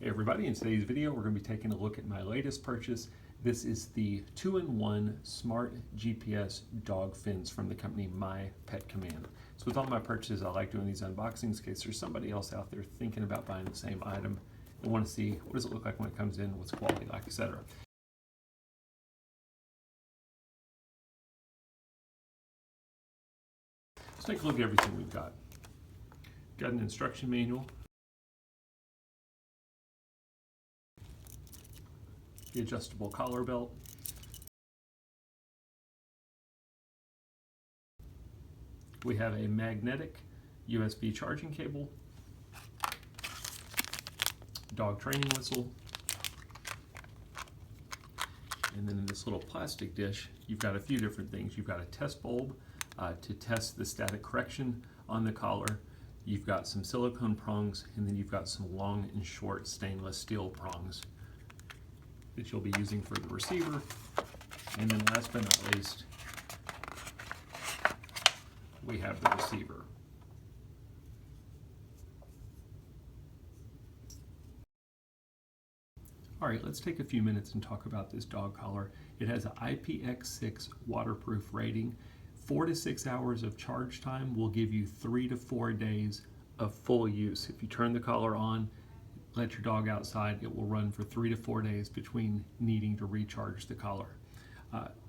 Hey everybody, in today's video we're going to be taking a look at my latest purchase. This is the 2-in-1 Smart GPS dog fence from the company My Pet Command. So with all my purchases, I like doing these unboxings in case there's somebody else out there thinking about buying the same item and want to see what does it look like when it comes in, what's quality like, etc. Let's take a look at everything we've got. Got an instruction manual, the adjustable collar belt, we have a magnetic USB charging cable, dog training whistle, and then in this little plastic dish you've got a few different things. You've got a test bulb to test the static correction on the collar, you've got some silicone prongs, and then you've got some long and short stainless steel prongs that you'll be using for the receiver. And then last but not least, we have the receiver. All right, let's take a few minutes and talk about this dog collar. It has an IPX6 waterproof rating. 4 to 6 hours of charge time will give you 3 to 4 days of full use. If you turn the collar on, let your dog outside, it will run for 3 to 4 days between needing to recharge the collar.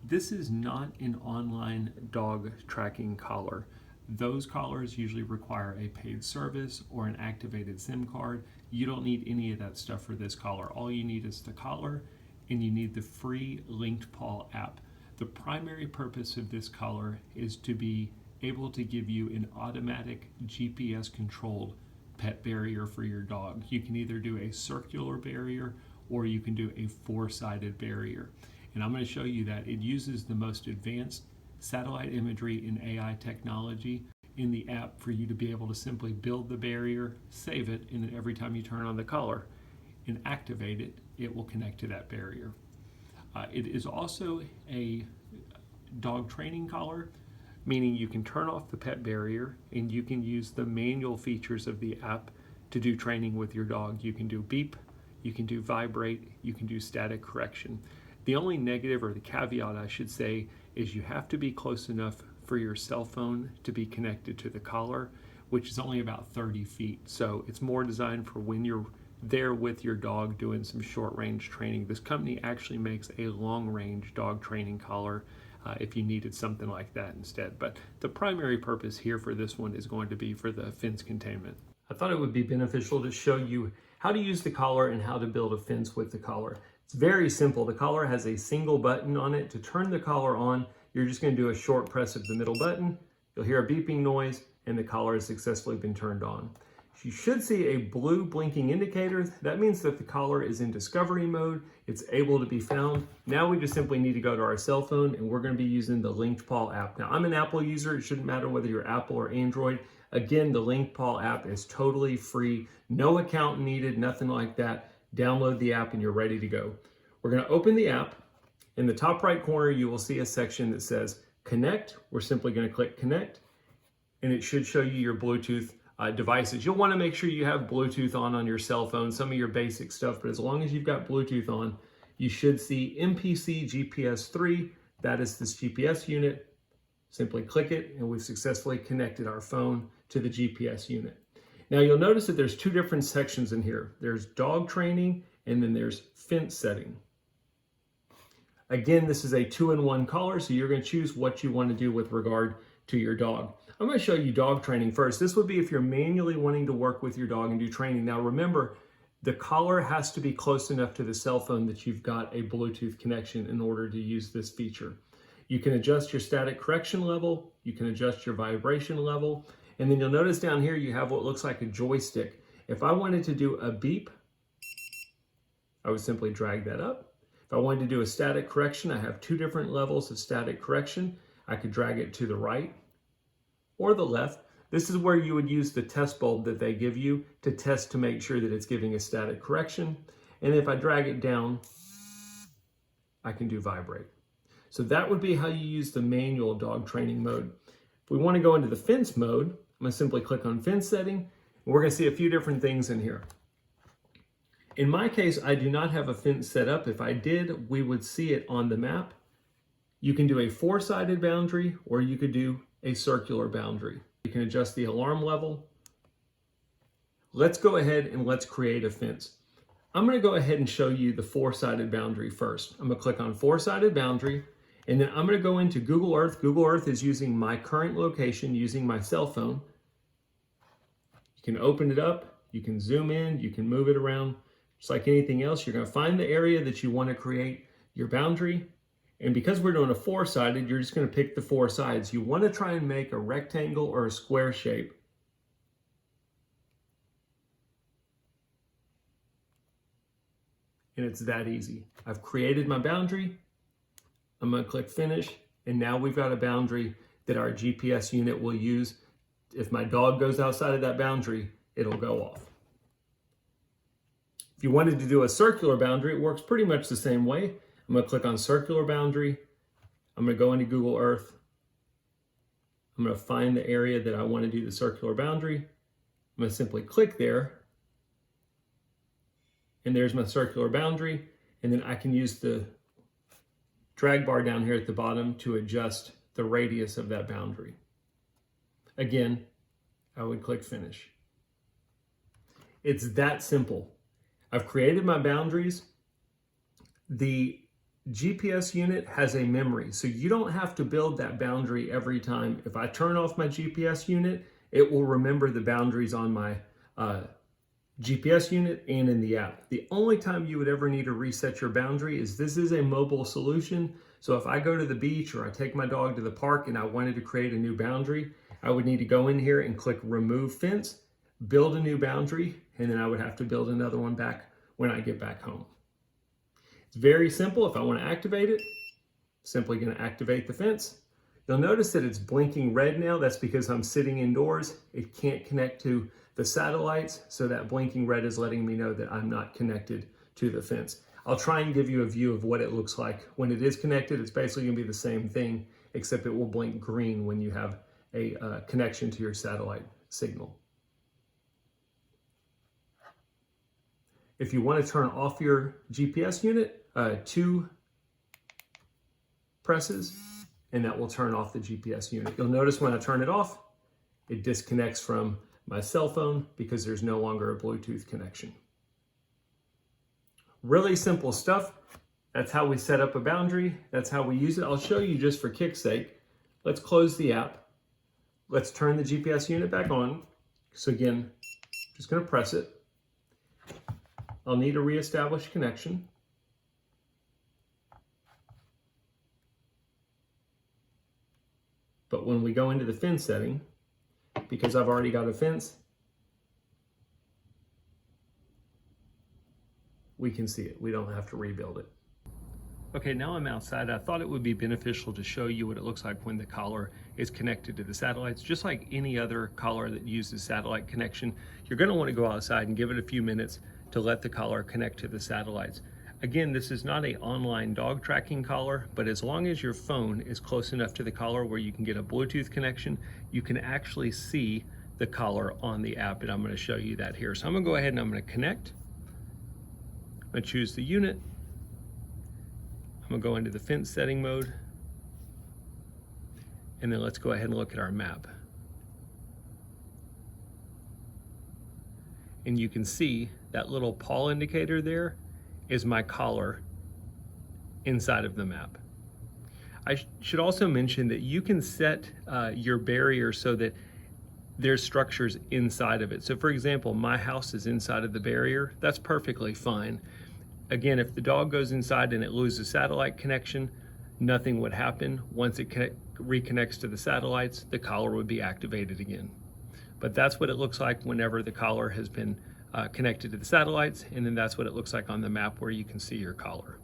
This is not an online dog tracking collar. Those collars usually require a paid service or an activated SIM card. You don't need any of that stuff for this collar. All you need is the collar, and you need the free Linked Paw app. The primary purpose of this collar is to be able to give you an automatic GPS controlled pet barrier for your dog. You can either do a circular barrier or you can do a 4-sided barrier. And I'm going to show you that it uses the most advanced satellite imagery and AI technology in the app for you to be able to simply build the barrier, save it, and then every time you turn on the collar and activate it, it will connect to that barrier. It is also a dog training collar, meaning you can turn off the pet barrier and you can use the manual features of the app to do training with your dog. You can do beep, you can do vibrate, you can do static correction. The only negative, or the caveat I should say, is you have to be close enough for your cell phone to be connected to the collar, which is only about 30 feet. So it's more designed for when you're there with your dog doing some short range training. This company actually makes a long range dog training collar if you needed something like that instead. But the primary purpose here for this one is going to be for the fence containment. I thought it would be beneficial to show you how to use the collar and how to build a fence with the collar. It's very simple. The collar has a single button on it. To turn the collar on, you're just going to do a short press of the middle button. You'll hear a beeping noise and the collar has successfully been turned on. You should see a blue blinking indicator. That means that the collar is in discovery mode. It's able to be found. Now we just simply need to go to our cell phone and we're going to be using the Linked Paw app. Now I'm an Apple user. It shouldn't matter whether you're Apple or Android. Again, the Linked Paw app is totally free. No account needed, nothing like that. Download the app and you're ready to go. We're going to open the app. In the top right corner, you will see a section that says Connect. We're simply going to click Connect and it should show you your Bluetooth devices. You'll want to make sure you have Bluetooth on your cell phone, some of your basic stuff, but as long as you've got Bluetooth on, you should see MPCGPS3. That is this GPS unit. Simply click it and we've successfully connected our phone to the GPS unit. Now you'll notice that there's two different sections in here. There's dog training and then there's fence setting. Again, this is a 2-in-1 collar, so you're going to choose what you want to do with regard to your dog. I'm going to show you dog training first. This would be if you're manually wanting to work with your dog and do training. Now remember, the collar has to be close enough to the cell phone that you've got a Bluetooth connection in order to use this feature. You can adjust your static correction level, you can adjust your vibration level, and then you'll notice down here you have what looks like a joystick. If I wanted to do a beep, I would simply drag that up. If I wanted to do a static correction, I have 2 different levels of static correction. I could drag it to the right or the left. This is where you would use the test bulb that they give you to test to make sure that it's giving a static correction. And if I drag it down, I can do vibrate. So that would be how you use the manual dog training mode. If we want to go into the fence mode, I'm going to simply click on fence setting. And we're going to see a few different things in here. In my case, I do not have a fence set up. If I did, we would see it on the map. You can do a 4-sided boundary, or you could do a circular boundary. You can adjust the alarm level. Let's go ahead and let's create a fence. I'm going to go ahead and show you the 4-sided boundary first. I'm going to click on 4-sided boundary, and then I'm going to go into Google Earth. Google Earth is using my current location using my cell phone. You can open it up, you can zoom in, you can move it around. Just like anything else, you're going to find the area that you want to create your boundary. And because we're doing a 4-sided, you're just going to pick the 4 sides. You want to try and make a rectangle or a square shape. And it's that easy. I've created my boundary. I'm going to click finish. And now we've got a boundary that our GPS unit will use. If my dog goes outside of that boundary, it'll go off. If you wanted to do a circular boundary, it works pretty much the same way. I'm going to click on circular boundary. I'm going to go into Google Earth. I'm going to find the area that I want to do the circular boundary. I'm going to simply click there. And there's my circular boundary. And then I can use the drag bar down here at the bottom to adjust the radius of that boundary. Again, I would click finish. It's that simple. I've created my boundaries. The GPS unit has a memory, so you don't have to build that boundary every time. If I turn off my GPS unit, it will remember the boundaries on my GPS unit and in the app. The only time you would ever need to reset your boundary is this is a mobile solution. So if I go to the beach or I take my dog to the park and I wanted to create a new boundary, I would need to go in here and click remove fence, build a new boundary, and then I would have to build another one back when I get back home. It's very simple. If I want to activate it, simply going to activate the fence. You'll notice that it's blinking red now. That's because I'm sitting indoors. It can't connect to the satellites, so that blinking red is letting me know that I'm not connected to the fence. I'll try and give you a view of what it looks like when it is connected. It's basically going to be the same thing, except it will blink green when you have a connection to your satellite signal. If you want to turn off your GPS unit, 2 presses, and that will turn off the GPS unit. You'll notice when I turn it off, it disconnects from my cell phone because there's no longer a Bluetooth connection. Really simple stuff. That's how we set up a boundary. That's how we use it. I'll show you just for kick's sake. Let's close the app. Let's turn the GPS unit back on. So again, just going to press it. I'll need a reestablish connection. But when we go into the fence setting, because I've already got a fence, we can see it. We don't have to rebuild it. Okay, now I'm outside. I thought it would be beneficial to show you what it looks like when the collar is connected to the satellites. Just like any other collar that uses satellite connection, you're going to want to go outside and give it a few minutes to let the collar connect to the satellites. Again, this is not an online dog tracking collar, but as long as your phone is close enough to the collar where you can get a Bluetooth connection, you can actually see the collar on the app, and I'm going to show you that here. So I'm going to go ahead and I'm going to connect. I'm going to choose the unit. I'm going to go into the fence setting mode, and then let's go ahead and look at our map. And you can see that little paw indicator there is my collar inside of the map. I should also mention that you can set your barrier so that there's structures inside of it. So for example, my house is inside of the barrier. That's perfectly fine. Again, if the dog goes inside and it loses satellite connection, nothing would happen. Once it reconnects to the satellites, the collar would be activated again. But that's what it looks like whenever the collar has been connected to the satellites, and then that's what it looks like on the map where you can see your collar.